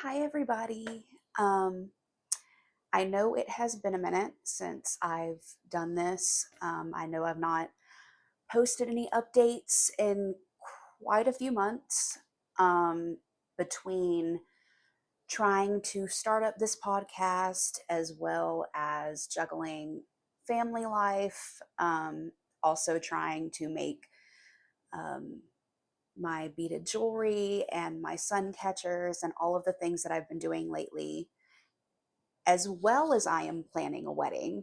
Hi, everybody. Um, I know it has been a minute since I've done this. I know I've not posted any updates in quite a few months between trying to start up this podcast as well as juggling family life, also trying to make um, my beaded jewelry and my sun catchers and all of the things that I've been doing lately as well as I am planning a wedding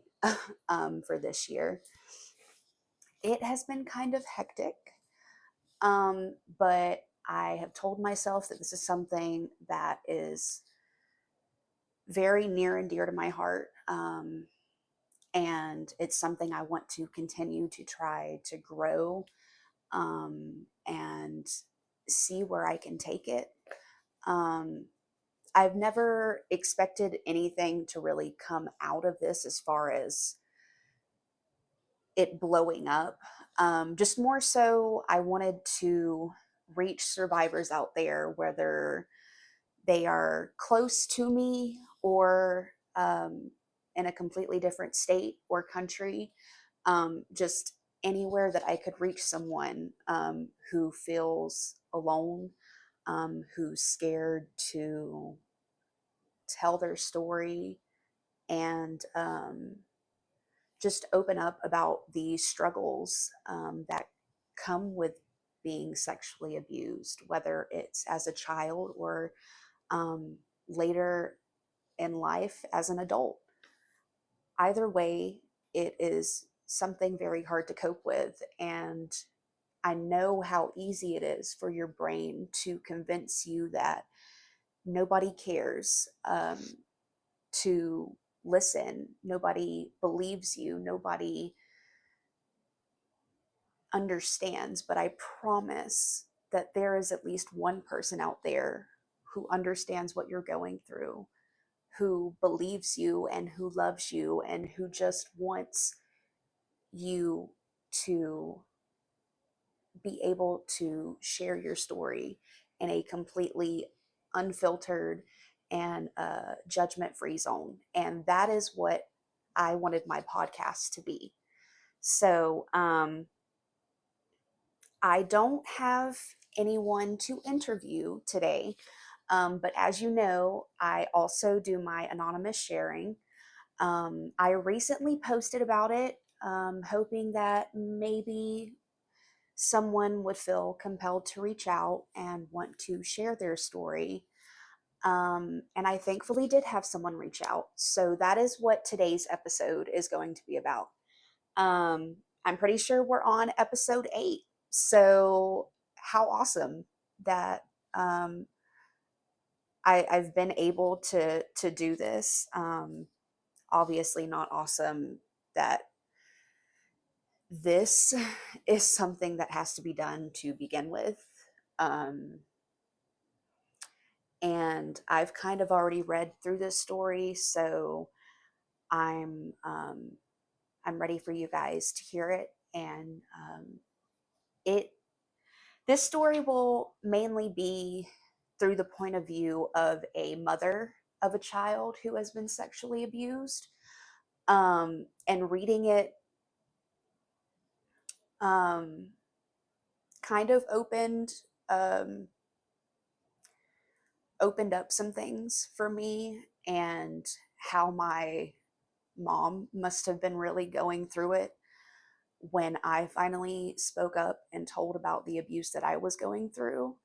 for this year. It has been kind of hectic, but I have told myself that this is something that is very near and dear to my heart. And it's something I want to continue to try to grow and see where I can take it. Um, I've never expected anything to really come out of this as far as it blowing up. Just more so, I wanted to reach survivors out there, whether they are close to me or in a completely different state or country, just anywhere that I could reach someone who feels alone, who's scared to tell their story, and just open up about the struggles that come with being sexually abused, whether it's as a child or um, later in life as an adult. Either way, it is something very hard to cope with. And I know how easy it is for your brain to convince you that nobody cares, to listen, nobody believes you, nobody understands, but I promise that there is at least one person out there who understands what you're going through, who believes you and who loves you and who just wants you to be able to share your story in a completely unfiltered and judgment free zone. And that is what I wanted my podcast to be. So, I don't have anyone to interview today, but as you know, I also do my anonymous sharing. I recently posted about it, hoping that maybe someone would feel compelled to reach out and want to share their story. And I thankfully did have someone reach out. So that is what today's episode is going to be about. I'm pretty sure we're on episode 8. So how awesome that um, I've been able to do this. Obviously, not awesome that this is something that has to be done to begin with. Um, and I've kind of already read through this story, so I'm um, I'm ready for you guys to hear it. And it this story will mainly be through the point of view of a mother of a child who has been sexually abused. And reading it um, kind of um, opened up some things for me and how my mom must have been really going through it when I finally spoke up and told about the abuse that I was going through.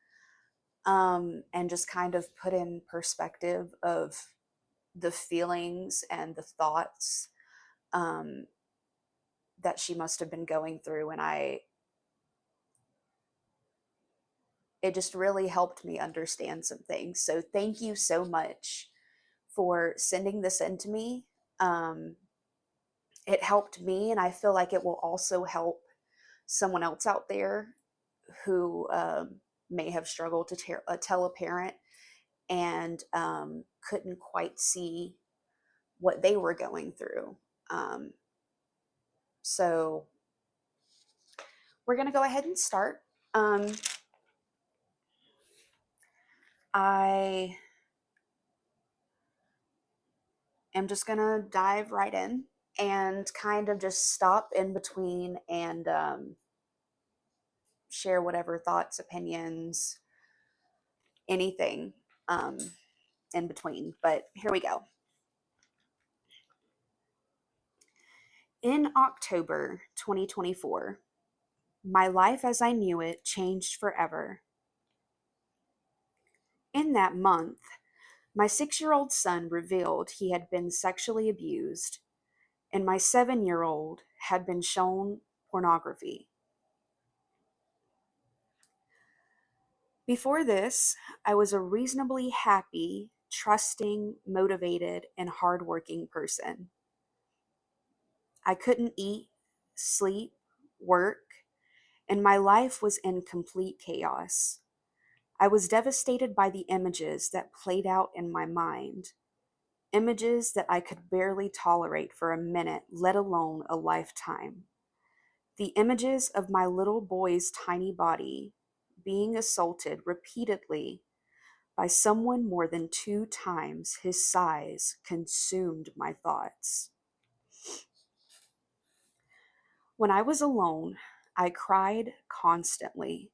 And just kind of put in perspective of the feelings and the thoughts um, that she must have been going through. And it just really helped me understand some things. So thank you so much for sending this in to me. Um, it helped me, and I feel like it will also help someone else out there who may have struggled to tell a parent and couldn't quite see what they were going through. Um, so we're going to go ahead and start. Um, I am just going to dive right in and kind of just stop in between and share whatever thoughts, opinions, anything um, in between. But here we go. In October 2024, my life as I knew it changed forever. In that month, my 6-year-old son revealed he had been sexually abused, and my 7-year-old had been shown pornography. Before this, I was a reasonably happy, trusting, motivated, and hardworking person. I couldn't eat, sleep, work, and my life was in complete chaos. I was devastated by the images that played out in my mind, images that I could barely tolerate for a minute, let alone a lifetime. The images of my little boy's tiny body being assaulted repeatedly by someone more than 2 times his size consumed my thoughts. When I was alone, I cried constantly.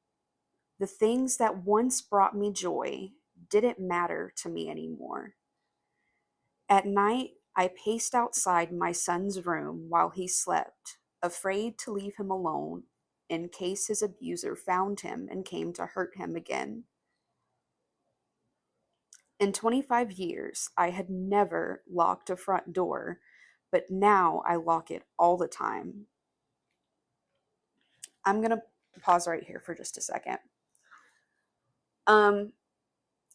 The things that once brought me joy didn't matter to me anymore. At night, I paced outside my son's room while he slept, afraid to leave him alone in case his abuser found him and came to hurt him again. In 25 years, I had never locked a front door, but now I lock it all the time. I'm going to pause right here for just a second.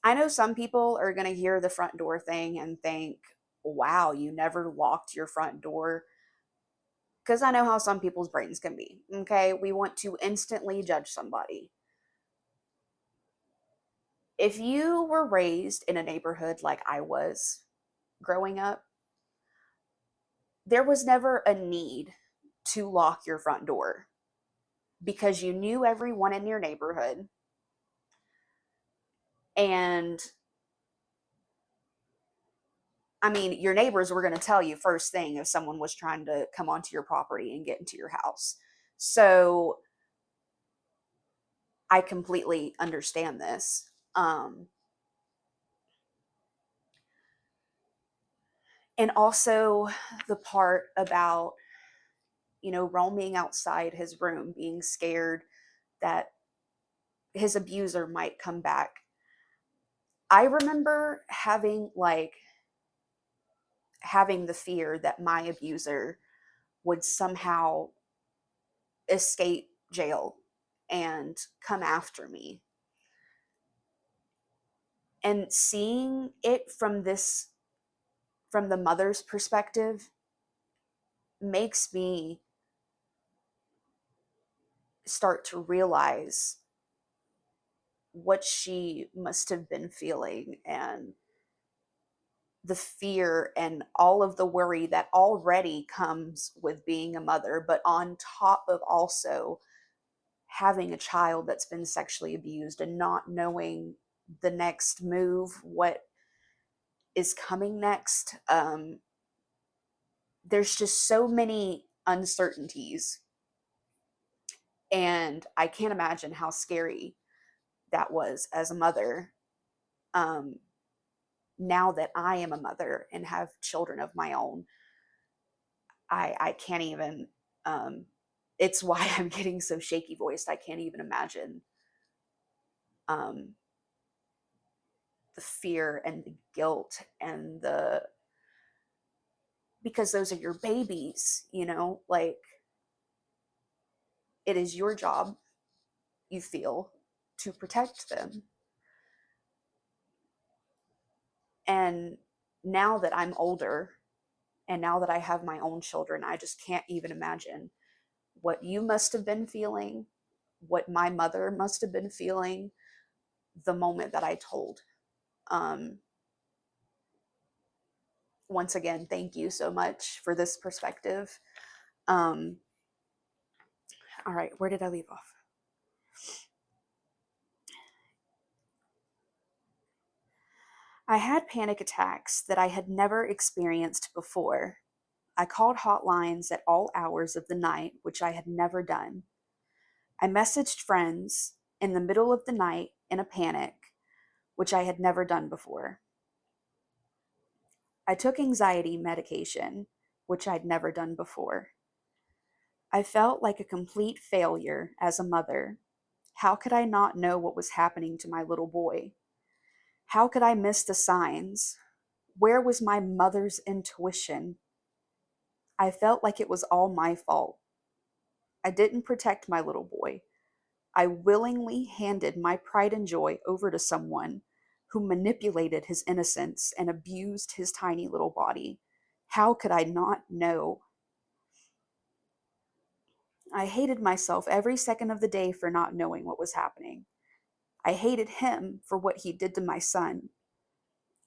I know some people are going to hear the front door thing and think, wow, you never locked your front door. Because I know how some people's brains can be. Okay. We want to instantly judge somebody. If you were raised in a neighborhood like I was growing up, there was never a need to lock your front door because you knew everyone in your neighborhood. And I mean, your neighbors were going to tell you first thing if someone was trying to come onto your property and get into your house. So I completely understand this. And also the part about, roaming outside his room, being scared that his abuser might come back. I remember having the fear that my abuser would somehow escape jail and come after me. And seeing it from the mother's perspective makes me start to realize what she must have been feeling and the fear and all of the worry that already comes with being a mother, but on top of also having a child that's been sexually abused and not knowing the next move, what is coming next. There's just so many uncertainties. And I can't imagine how scary that was as a mother. Um, Now that I am a mother and have children of my own, I can't even. It's why I'm getting so shaky voiced. I can't even imagine um, the fear and the guilt and because those are your babies, like it is your job, you feel, to protect them. And now that I'm older and now that I have my own children, I just can't even imagine what you must have been feeling, what my mother must have been feeling the moment that I told. Um, Once again, thank you so much for this perspective. Um, all right, where did I leave off? I had panic attacks that I had never experienced before. I called hotlines at all hours of the night, which I had never done. I messaged friends in the middle of the night in a panic, which I had never done before. I took anxiety medication, which I'd never done before. I felt like a complete failure as a mother. How could I not know what was happening to my little boy? How could I miss the signs? Where was my mother's intuition? I felt like it was all my fault. I didn't protect my little boy. I willingly handed my pride and joy over to someone who manipulated his innocence and abused his tiny little body. How could I not know? I hated myself every second of the day for not knowing what was happening. I hated him for what he did to my son.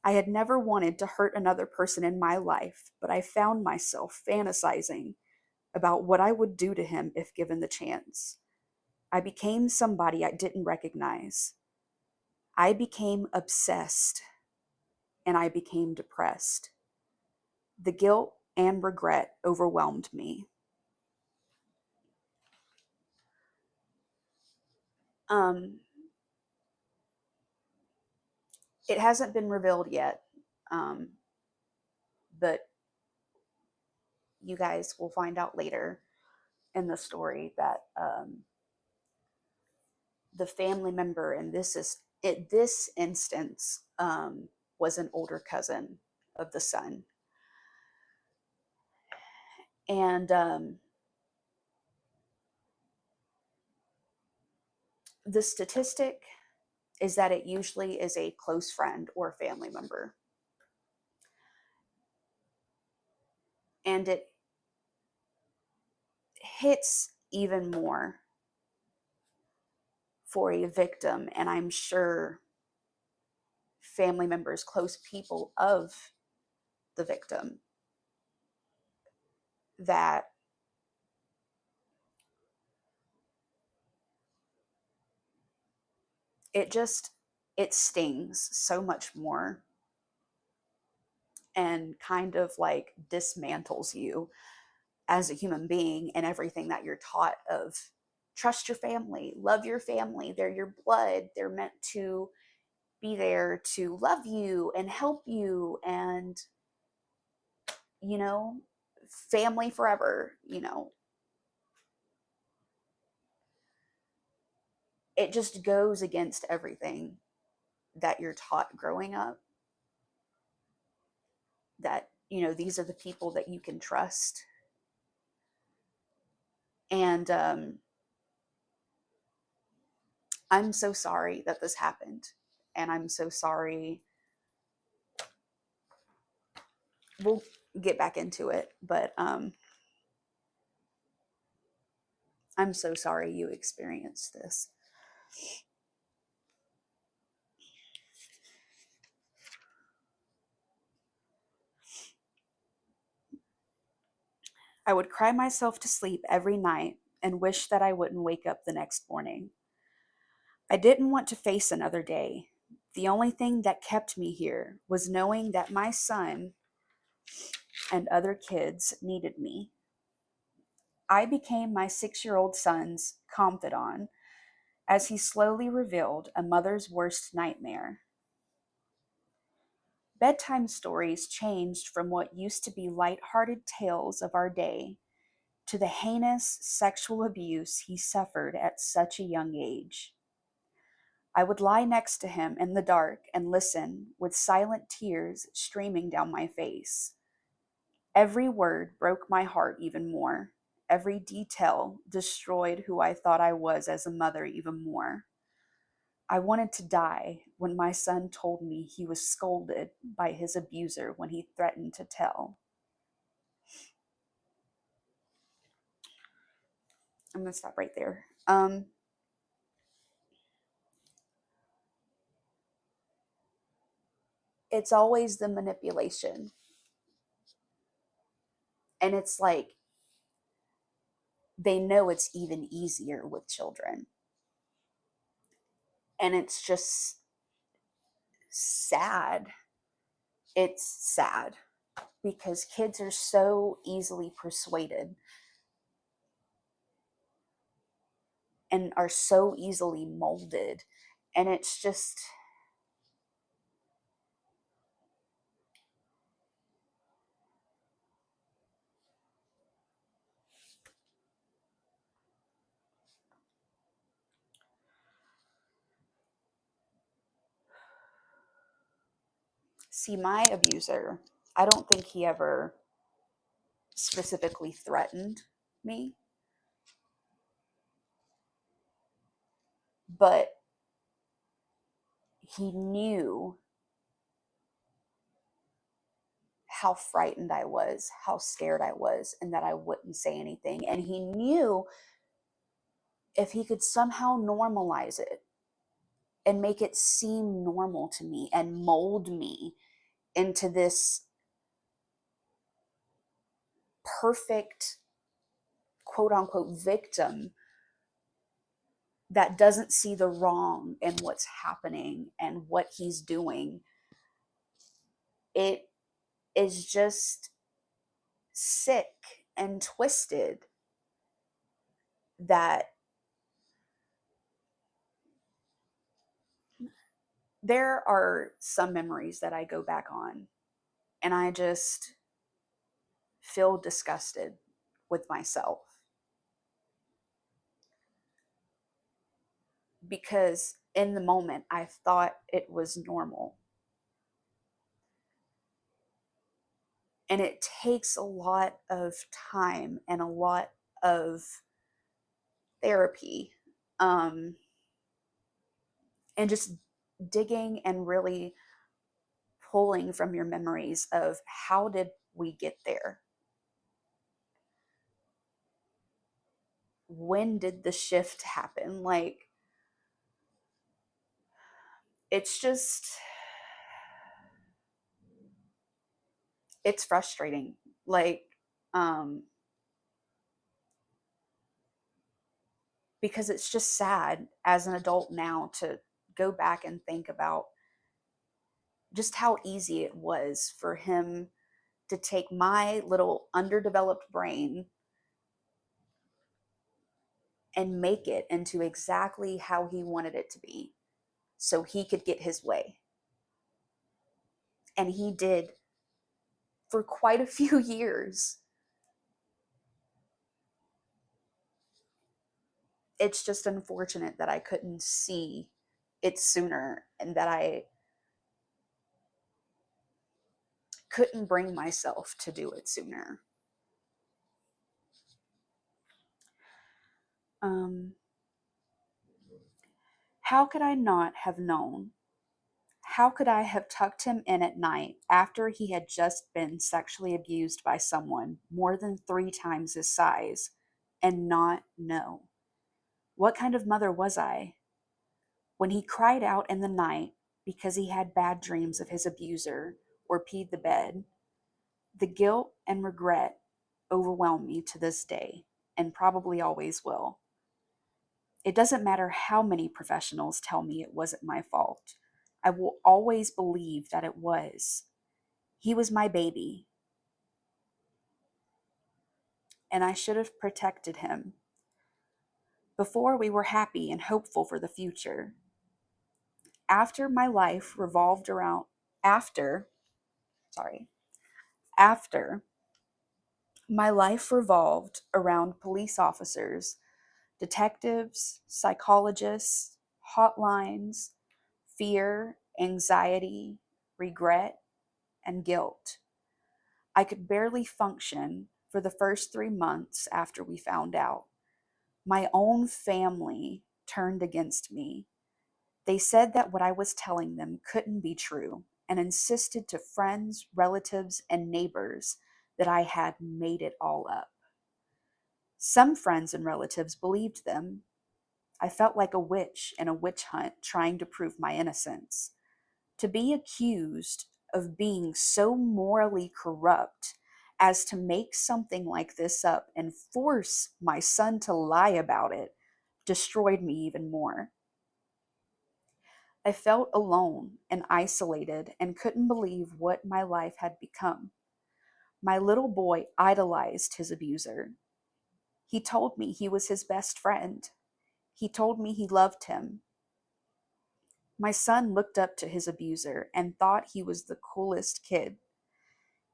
I had never wanted to hurt another person in my life, but I found myself fantasizing about what I would do to him if given the chance. I became somebody I didn't recognize. I became obsessed and I became depressed. The guilt and regret overwhelmed me. Um, it hasn't been revealed yet, um, but you guys will find out later in the story that the family member in this instance was an older cousin of the son, and the statistic is that it usually is a close friend or family member, and it hits even more for a victim, and I'm sure family members, close people of the victim, that it just it stings so much more and kind of like dismantles you as a human being and everything that you're taught of trust your family, love your family, they're your blood, they're meant to be there to love you and help you, and you know, family forever, it just goes against everything that you're taught growing up, that these are the people that you can trust. And I'm so sorry that this happened, and I'm so sorry. We'll get back into it, but I'm so sorry you experienced this. I would cry myself to sleep every night and wish that I wouldn't wake up the next morning. I didn't want to face another day. The only thing that kept me here was knowing that my son and other kids needed me. I became my 6-year-old son's confidant as he slowly revealed a mother's worst nightmare. Bedtime stories changed from what used to be light-hearted tales of our day to the heinous sexual abuse he suffered at such a young age. I would lie next to him in the dark and listen with silent tears streaming down my face. Every word broke my heart even more. Every detail destroyed who I thought I was as a mother even more. I wanted to die when my son told me he was scolded by his abuser when he threatened to tell. I'm going to stop right there. It's always the manipulation. And it's like they know it's even easier with children. And it's just sad It's sad because kids are so easily persuaded and are so easily molded. And it's just, see, my abuser, I don't think he ever specifically threatened me, but he knew how frightened I was, how scared I was, and that I wouldn't say anything. And he knew if he could somehow normalize it and make it seem normal to me and mold me into this perfect, quote unquote, victim that doesn't see the wrong in what's happening and what he's doing, it is just sick and twisted that there are some memories that I go back on and I just feel disgusted with myself because in the moment I thought it was normal. And it takes a lot of time and a lot of therapy, um, and just digging and really pulling from your memories of how did we get there? When did the shift happen? Like, it's just, it's frustrating. Like, um, because it's just sad as an adult now to go back and think about just how easy it was for him to take my little underdeveloped brain and make it into exactly how he wanted it to be so he could get his way. And he did for quite a few years. It's just unfortunate that I couldn't see it sooner and that I couldn't bring myself to do it sooner. Um, how could I not have known? How could I have tucked him in at night after he had just been sexually abused by someone more than 3 times his size and not know? What kind of mother was I? When he cried out in the night because he had bad dreams of his abuser or peed the bed, the guilt and regret overwhelm me to this day and probably always will. It doesn't matter how many professionals tell me it wasn't my fault. I will always believe that it was. He was my baby, and I should have protected him. Before we were happy and hopeful for the future. After my life revolved around, after, sorry, after my life revolved around police officers, detectives, psychologists, hotlines, fear, anxiety, regret, and guilt. I could barely function for the first 3 months after we found out. My own family turned against me. They said that what I was telling them couldn't be true and insisted to friends, relatives, and neighbors that I had made it all up. Some friends and relatives believed them. I felt like a witch in a witch hunt trying to prove my innocence. To be accused of being so morally corrupt as to make something like this up and force my son to lie about it destroyed me even more. I felt alone and isolated and couldn't believe what my life had become. My little boy idolized his abuser. He told me he was his best friend. He told me he loved him. My son looked up to his abuser and thought he was the coolest kid.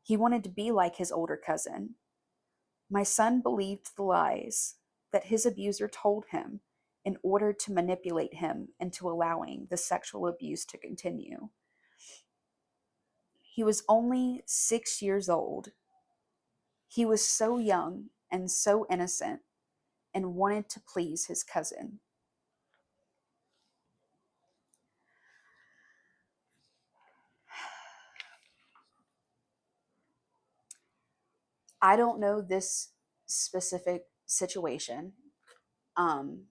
He wanted to be like his older cousin. My son believed the lies that his abuser told him in order to manipulate him into allowing the sexual abuse to continue. He was only 6 years old. He was so young and so innocent and wanted to please his cousin. I don't know this specific situation, um,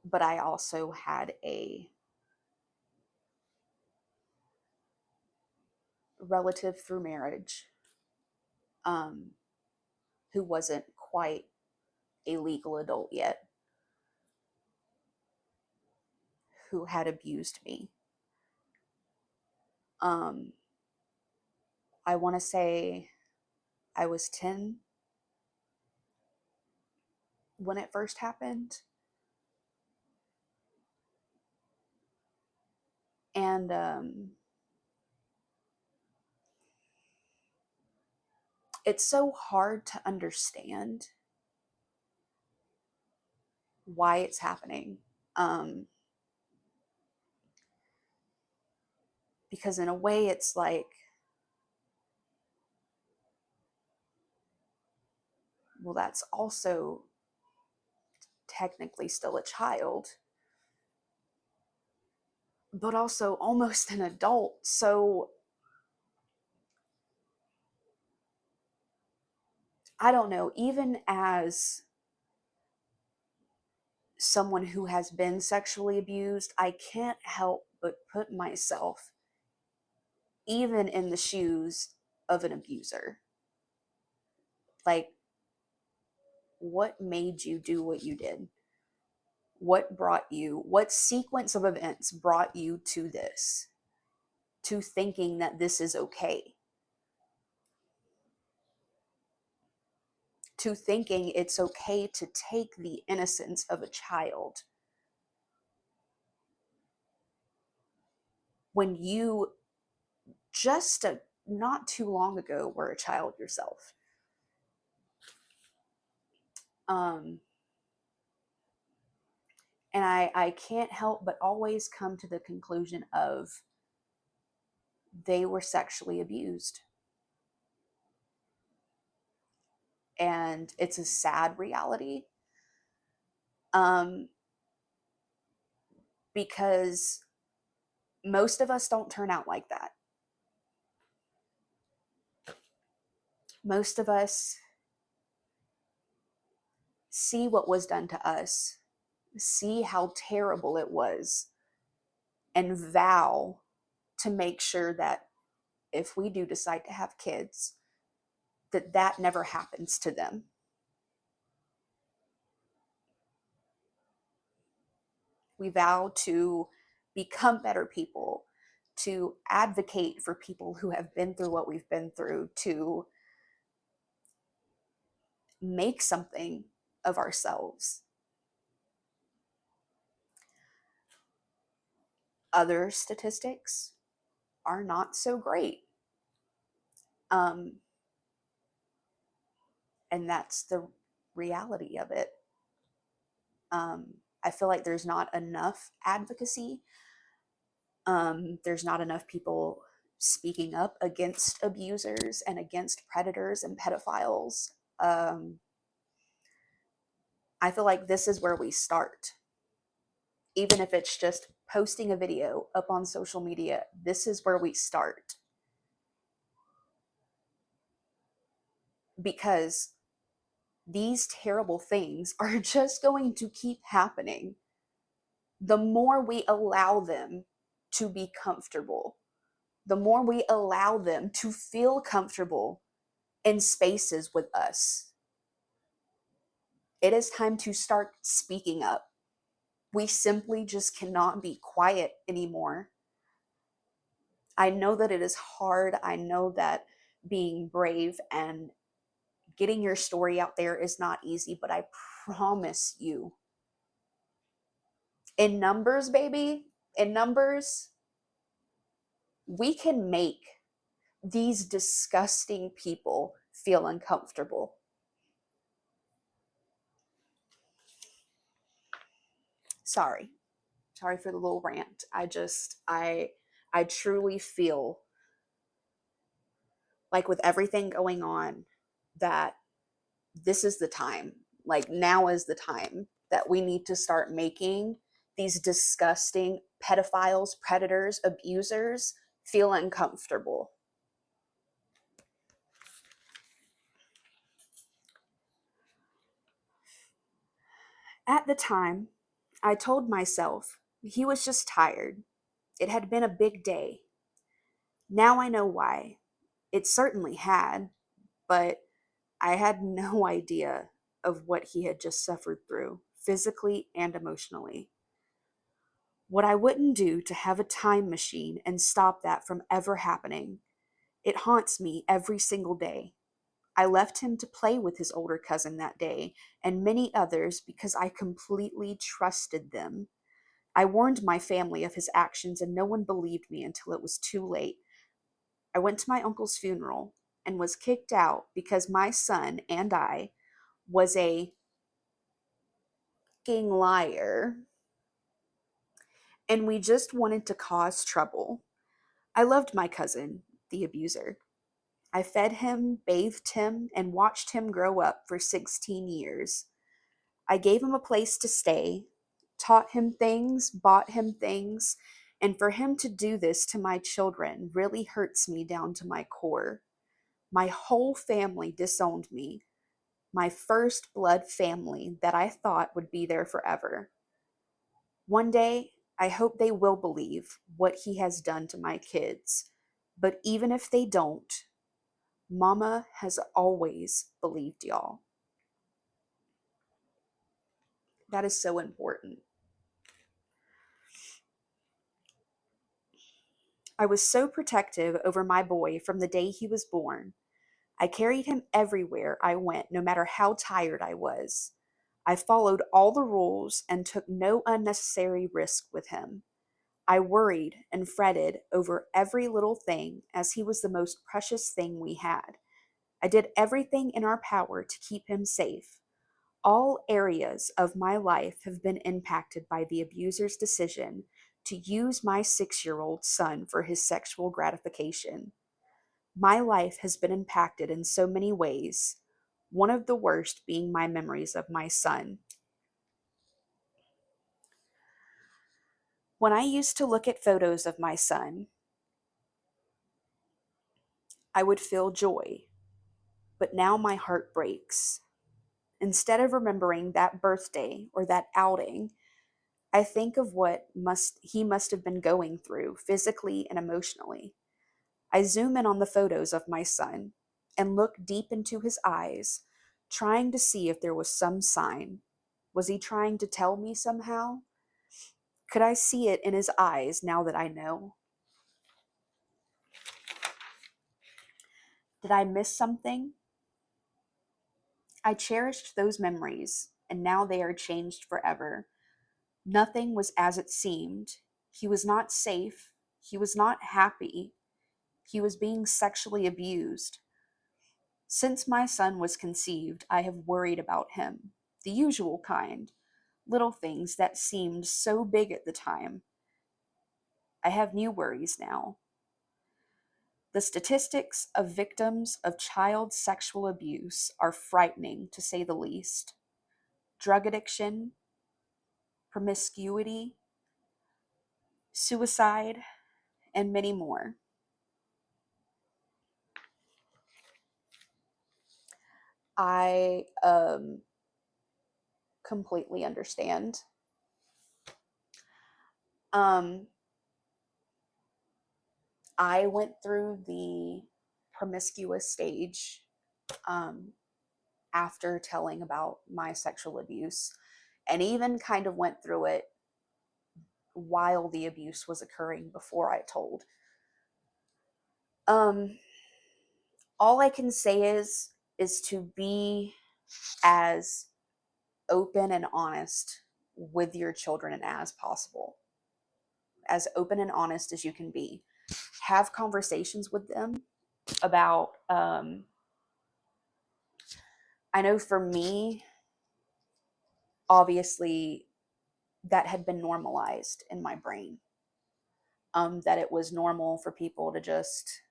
but I also had a relative through marriage, um, who wasn't quite a legal adult yet, who had abused me. Um, I want to say I was 10 when it first happened. And it's so hard to understand why it's happening. Um, because in a way, it's like, well, that's also technically still a child, but also almost an adult. So I don't know, even as someone who has been sexually abused, I can't help but put myself even in the shoes of an abuser. Like, what made you do what you did? What sequence of events brought you to this, to thinking that this is okay, to thinking it's okay to take the innocence of a child when you not too long ago were a child yourself. Um, and I can't help but always come to the conclusion of they were sexually abused. And it's a sad reality, um, because most of us don't turn out like that. Most of us see what was done to us, see how terrible it was, and vow to make sure that if we do decide to have kids, that that never happens to them. We vow to become better people, to advocate for people who have been through what we've been through, to make something of ourselves. Other statistics are not so great. Um, and that's the reality of it. I feel like there's not enough advocacy. There's not enough people speaking up against abusers and against predators and pedophiles. I feel like this is where we start. Even if it's just posting a video up on social media, this is where we start. Because these terrible things are just going to keep happening the more we allow them to be comfortable, the more we allow them to feel comfortable in spaces with us. It is time to start speaking up. We simply just cannot be quiet anymore. I know that it is hard. I know that being brave and getting your story out there is not easy, but I promise you, in numbers, baby, in numbers, we can make these disgusting people feel uncomfortable. Sorry. Sorry for the little rant. I truly feel like with everything going on that this is the time. Like now is the time that we need to start making these disgusting pedophiles, predators, abusers feel uncomfortable. At the time, I told myself he was just tired. It had been a big day. Now I know why. It certainly had, but I had no idea of what he had just suffered through, physically and emotionally. What I wouldn't do to have a time machine and stop that from ever happening. It haunts me every single day. I left him to play with his older cousin that day and many others because I completely trusted them. I warned my family of his actions and no one believed me until it was too late. I went to my uncle's funeral and was kicked out because my son and I was a fucking liar and we just wanted to cause trouble. I loved my cousin, the abuser. I fed him, bathed him, and watched him grow up for 16 years. I gave him a place to stay, taught him things, bought him things, and for him to do this to my children really hurts me down to my core. My whole family disowned me, my first blood family that I thought would be there forever. One day, I hope they will believe what he has done to my kids. But even if they don't, Mama has always believed y'all. That is so important. I was so protective over my boy from the day he was born. I carried him everywhere I went, no matter how tired I was. I followed all the rules and took no unnecessary risk with him. I worried and fretted over every little thing as he was the most precious thing we had. I did everything in our power to keep him safe. All areas of my life have been impacted by the abuser's decision to use my 6 year old son for his sexual gratification. My life has been impacted in so many ways, one of the worst being my memories of my son. When I used to look at photos of my son, I would feel joy, but now my heart breaks. Instead of remembering that birthday or that outing, I think of what he must have been going through physically and emotionally. I zoom in on the photos of my son and look deep into his eyes, trying to see if there was some sign. Was he trying to tell me somehow? Could I see it in his eyes now that I know? Did I miss something? I cherished those memories, and now they are changed forever. Nothing was as it seemed. He was not safe. He was not happy. He was being sexually abused. Since my son was conceived, I have worried about him, the usual kind, little things that seemed so big at the time. I have new worries now. The statistics of victims of child sexual abuse are frightening, to say the least. Drug addiction, promiscuity, suicide, and many more. I completely understand. Um, I went through the promiscuous stage um, after telling about my sexual abuse, and even kind of went through it while the abuse was occurring before I told. Um, all I can say is to be as open and honest with your children as possible. As open and honest as you can be. Have conversations with them about I know for me, obviously that had been normalized in my brain. That it was normal for people to just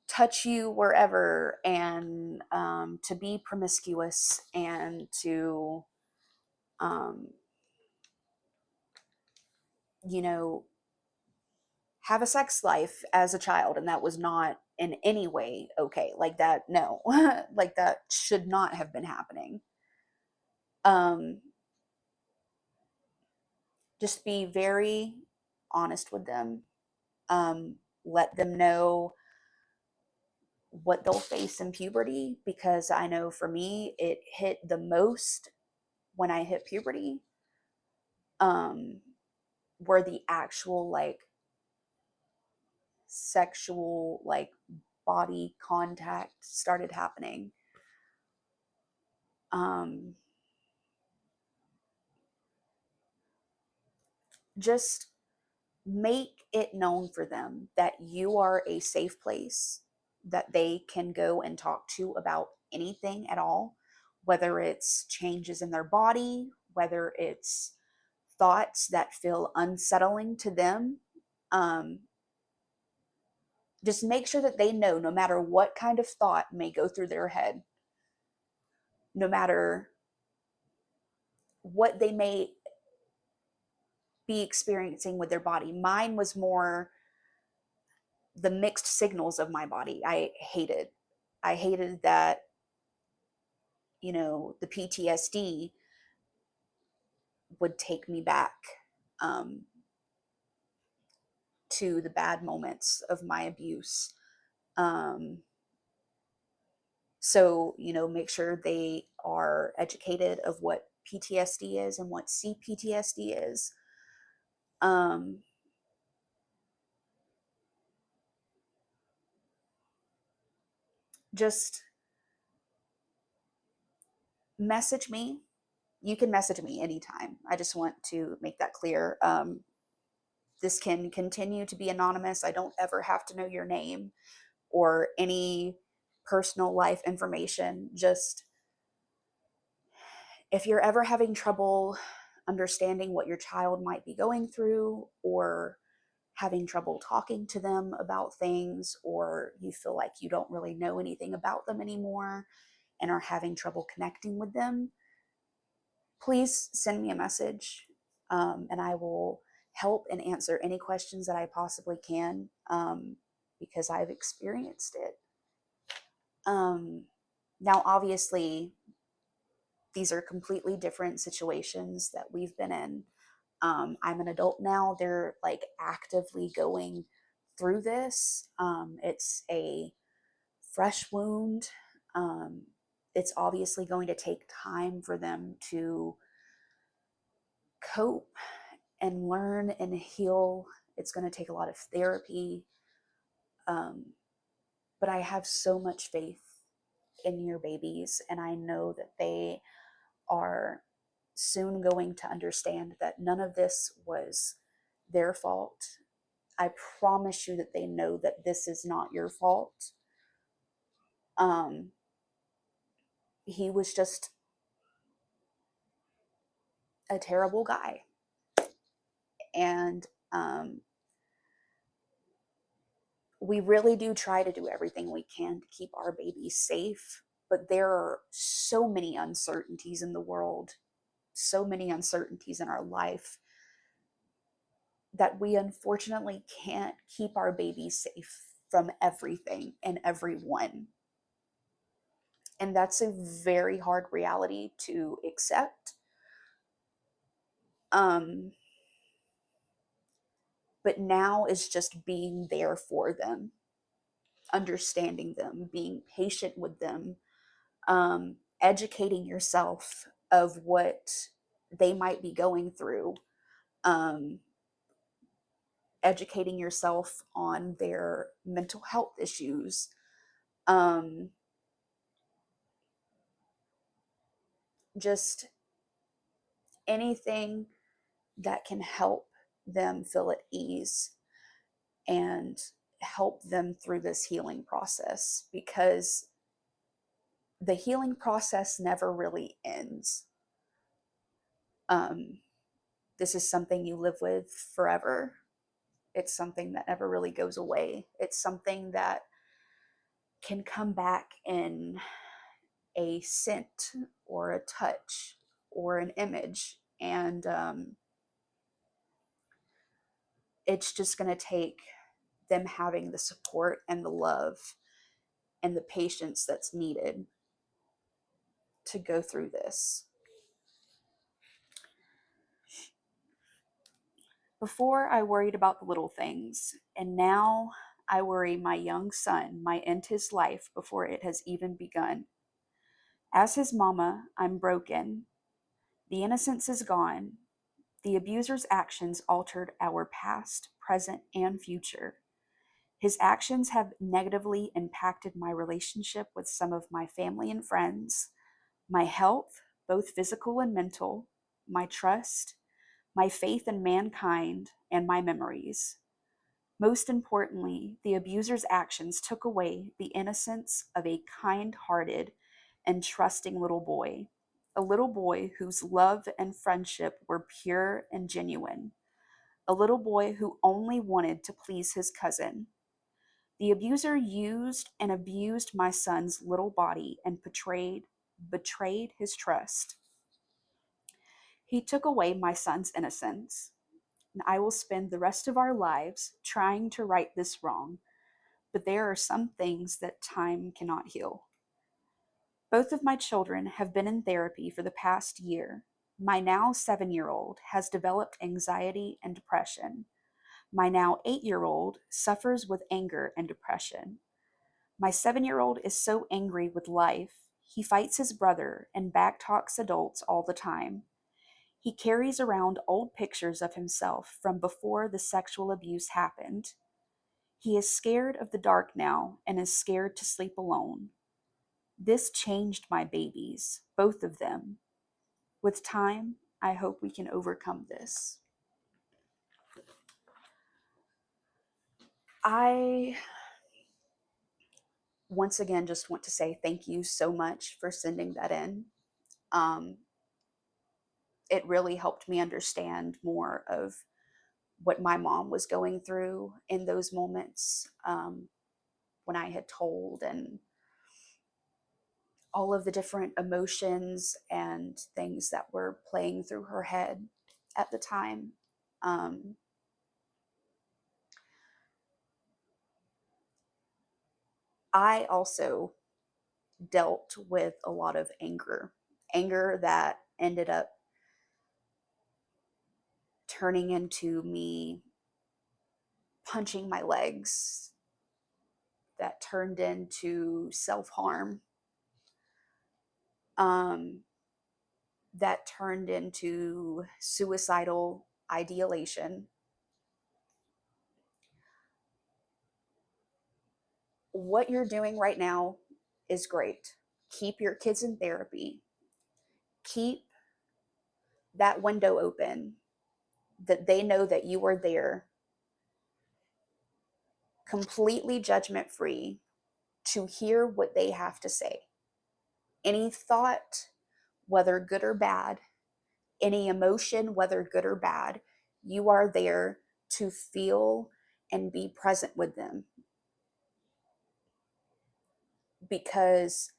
touch you wherever, and to be promiscuous, and to um, you know, have a sex life as a child, and that was not in any way okay. Like that, no. Like that should not have been happening. um just be very honest with them. um Let them know what they'll face in puberty, because I know for me it hit the most when I hit puberty, um where the actual like sexual like body contact started happening. um just make it known for them that you are a safe place, that they can go and talk to about anything at all, whether it's changes in their body, whether it's thoughts that feel unsettling to them. um, just make sure that they know, no matter what kind of thought may go through their head, no matter what they may be experiencing with their body. Mine was more the mixed signals of my body. I hated that, the PTSD would take me back, um, to the bad moments of my abuse. Um, so, make sure they are educated of what PTSD is and what CPTSD is. Um, just message me. You can message me anytime. I just want to make that clear. This can continue to be anonymous. I don't ever have to know your name or any personal life information. Just if you're ever having trouble understanding what your child might be going through, or having trouble talking to them about things, or you feel like you don't really know anything about them anymore and are having trouble connecting with them, please send me a message, and I will help and answer any questions that I possibly can, because I've experienced it. Um, Now, obviously, these are completely different situations that we've been in. I'm an adult now. They're like actively going through this. It's a fresh wound. Um, it's obviously going to take time for them to cope and learn and heal. It's going to take a lot of therapy. Um, but I have so much faith in your babies, and I know that they are soon going to understand that none of this was their fault. I promise you that they know that this is not your fault. Um, he was just a terrible guy. And we really do try to do everything we can to keep our babies safe. But there are so many uncertainties in the world, so many uncertainties in our life, that we unfortunately can't keep our babies safe from everything and everyone. And that's a very hard reality to accept. Um, but now is just being there for them, understanding them, being patient with them, educating yourself of what they might be going through. educating yourself on their mental health issues, um, just anything that can help them feel at ease and help them through this healing process, because the healing process never really ends. Um, this is something you live with forever. It's something that never really goes away. It's something that can come back in a scent or a touch or an image. And it's just going to take them having the support and the love and the patience that's needed to go through this. Before, I worried about the little things, and now I worry my young son might end his life before it has even begun. As his mama, I'm broken. The innocence is gone. The abuser's actions altered our past, present, and future. His actions have negatively impacted my relationship with some of my family and friends, my health, both physical and mental, my trust, my faith in mankind, and my memories. Most importantly, the abuser's actions took away the innocence of a kind hearted and trusting little boy, a little boy whose love and friendship were pure and genuine, a little boy who only wanted to please his cousin. The abuser used and abused my son's little body and betrayed his trust. He took away my son's innocence, and I will spend the rest of our lives trying to right this wrong, but there are some things that time cannot heal. Both of my children have been in therapy for the past year. My now 7-year-old has developed anxiety and depression. My now 8-year-old suffers with anger and depression. My 7-year-old is so angry with life, he fights his brother and backtalks adults all the time. He carries around old pictures of himself from before the sexual abuse happened. He is scared of the dark now and is scared to sleep alone. This changed my babies, both of them. With time, I hope we can overcome this. I once again just want to say thank you so much for sending that in. Um, it really helped me understand more of what my mom was going through in those moments, when I had told, and all of the different emotions and things that were playing through her head at the time. Um, I also dealt with a lot of anger that ended up turning into me punching my legs, that turned into self harm, um, that turned into suicidal ideation. What you're doing right now is great. Keep your kids in therapy. Keep that window open, that they know that you are there, completely judgment free, to hear what they have to say. Any thought, whether good or bad, any emotion, whether good or bad, you are there to feel and be present with them, because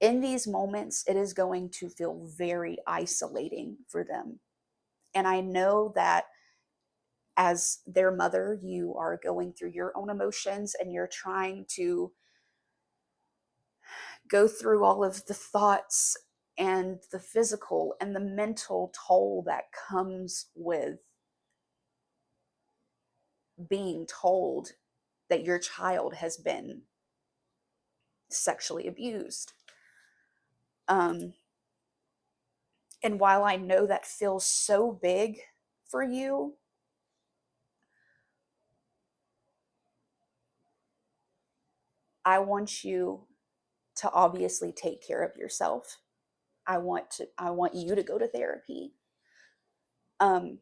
in these moments, it is going to feel very isolating for them. And I know that as their mother, you are going through your own emotions and you're trying to go through all of the thoughts and the physical and the mental toll that comes with being told that your child has been sexually abused. Um, and while I know that feels so big for you, I want you to obviously take care of yourself. I want you to go to therapy. Um,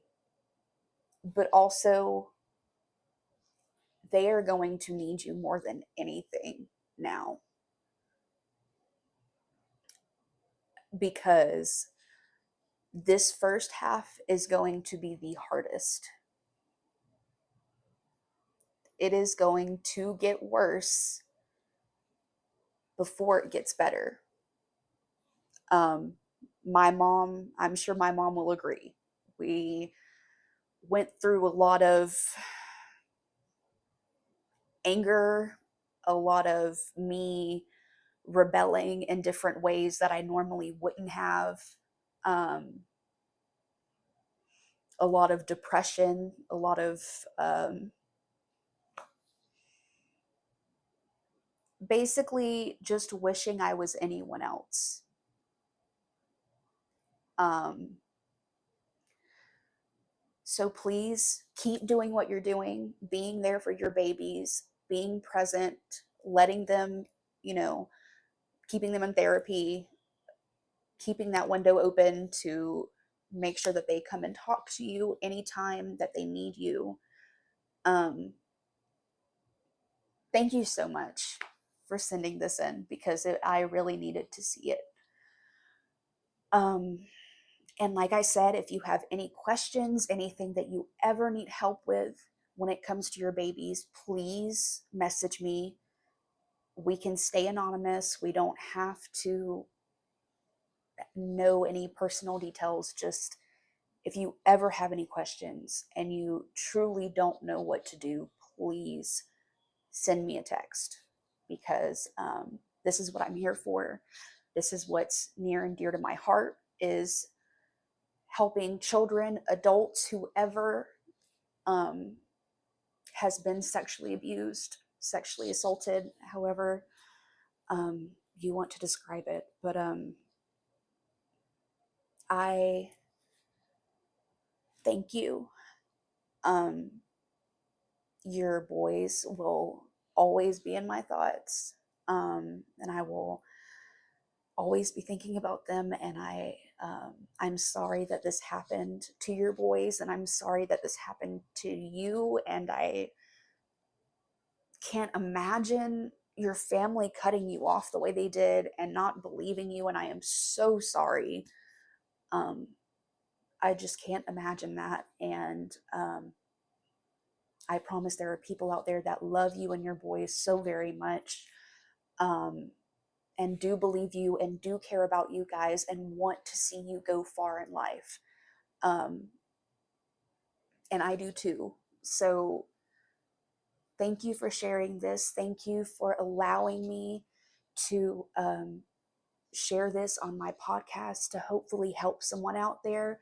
but also they are going to need you more than anything now, because this first half is going to be the hardest. It is going to get worse before it gets better. Um, my mom, I'm sure my mom will agree. We went through a lot of anger, a lot of me rebelling in different ways that I normally wouldn't have. Um, a lot of depression, a lot of basically just wishing I was anyone else. Um, so please keep doing what you're doing, being there for your babies, being present, letting them, you know, keeping them in therapy, keeping that window open to make sure that they come and talk to you anytime that they need you. Um, thank you so much for sending this in, because I really needed to see it. Um, and like I said, if you have any questions, anything that you ever need help with when it comes to your babies, please message me. We can stay anonymous. We don't have to know any personal details. Just if you ever have any questions and you truly don't know what to do, please send me a text, because this is what I'm here for. This is what's near and dear to my heart, is helping children, adults, whoever um, has been sexually abused, sexually assaulted, however you want to describe it. But I thank you. Um, your boys will always be in my thoughts, and I will always be thinking about them. And I'm sorry that this happened to your boys, and I'm sorry that this happened to you. And I can't imagine your family cutting you off the way they did and not believing you. And I am so sorry. Um, I just can't imagine that. And I promise there are people out there that love you and your boys so very much, um, and do believe you and do care about you guys and want to see you go far in life. Um, and I do too. So thank you for sharing this. Thank you for allowing me to share this on my podcast to hopefully help someone out there.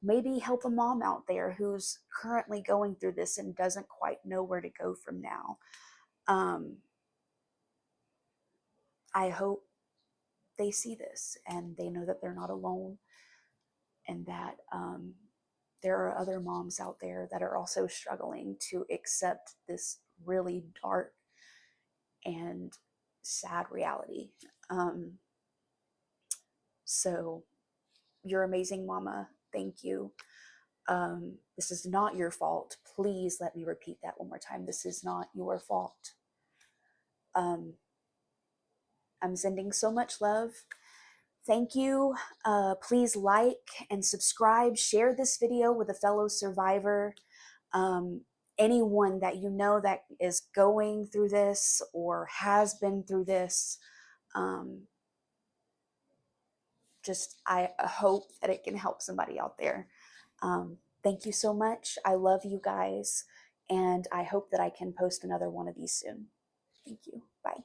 Maybe help a mom out there who's currently going through this and doesn't quite know where to go from now. Um, I hope they see this and they know that they're not alone, and that there are other moms out there that are also struggling to accept this really dark and sad reality. Um, so you're amazing, mama. Thank you. This is not your fault. Please let me repeat that one more time. This is not your fault. Um, I'm sending so much love. Thank you. Please like and subscribe. Share this video with a fellow survivor. Um, anyone that you know that is going through this or has been through this. Um, just I hope that it can help somebody out there. Thank you so much. I love you guys, and I hope that I can post another one of these soon. Thank you. Bye.